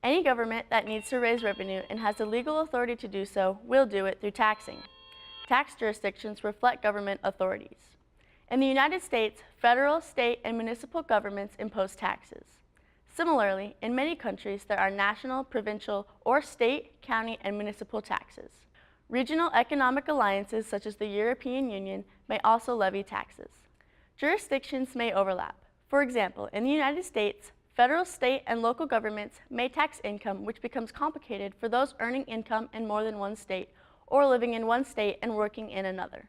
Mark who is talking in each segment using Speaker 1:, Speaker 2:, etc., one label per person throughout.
Speaker 1: Any government that needs to raise revenue and has the legal authority to do so will do it through taxing. Tax jurisdictions reflect government authorities. In the United States, federal, state, and municipal governments impose taxes. Similarly, in many countries, there are national, provincial, or state, county, and municipal taxes. Regional economic alliances, such as the European Union, may also levy taxes. Jurisdictions may overlap. For example, in the United States, federal, state, and local governments may tax income, which becomes complicated for those earning income in more than one state or living in one state and working in another.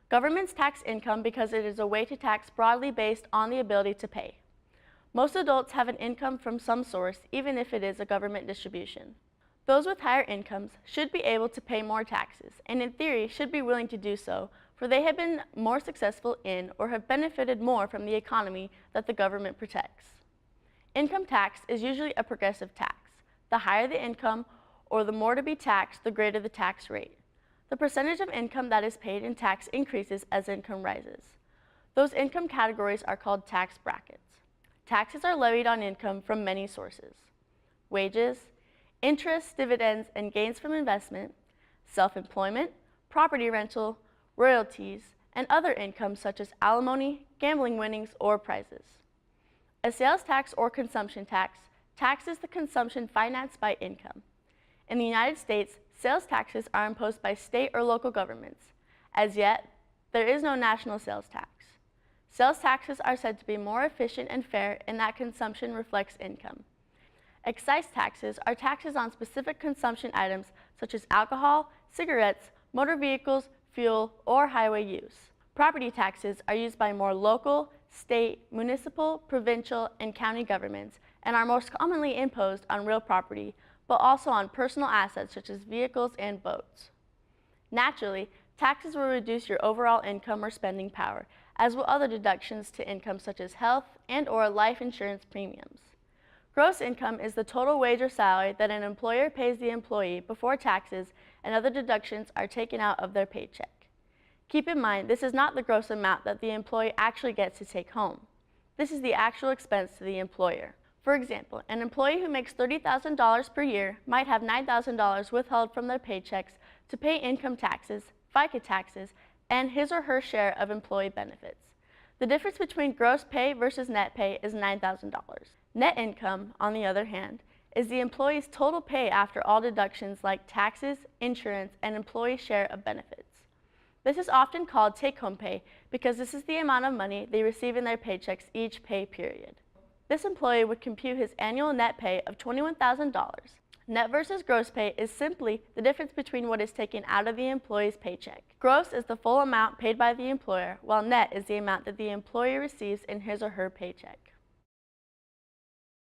Speaker 1: Governments tax income because it is a way to tax broadly based on the ability to pay. Most adults have an income from some source, even if it is a government distribution. Those with higher incomes should be able to pay more taxes, and in theory should be willing to do so, for they have been more successful in or have benefited more from the economy that the government protects. Income tax is usually a progressive tax. The higher the income, or the more to be taxed, the greater the tax rate. The percentage of income that is paid in tax increases as income rises. Those income categories are called tax brackets. Taxes are levied on income from many sources: wages, interest, dividends, and gains from investment, self-employment, property rental, royalties, and other income such as alimony, gambling winnings, or prizes. A sales tax or consumption tax taxes the consumption financed by income. In the United States, sales taxes are imposed by state or local governments. As yet, there is no national sales tax. Sales taxes are said to be more efficient and fair in that consumption reflects income. Excise taxes are taxes on specific consumption items such as alcohol, cigarettes, motor vehicles, fuel, or highway use. Property taxes are used by more local, state, municipal, provincial, and county governments and are most commonly imposed on real property, but also on personal assets such as vehicles and boats. Naturally, taxes will reduce your overall income or spending power, as will other deductions to income such as health and/or life insurance premiums. Gross income is the total wage or salary that an employer pays the employee before taxes and other deductions are taken out of their paycheck. Keep in mind, this is not the gross amount that the employee actually gets to take home. This is the actual expense to the employer. For example, an employee who makes $30,000 per year might have $9,000 withheld from their paychecks to pay income taxes, FICA taxes, and his or her share of employee benefits. The difference between gross pay versus net pay is $9,000. Net income, on the other hand, is the employee's total pay after all deductions like taxes, insurance, and employee share of benefits. This is often called take-home pay because this is the amount of money they receive in their paychecks each pay period. This employee would compute his annual net pay of $21,000. Net versus gross pay is simply the difference between what is taken out of the employee's paycheck. Gross is the full amount paid by the employer, while net is the amount that the employee receives in his or her paycheck.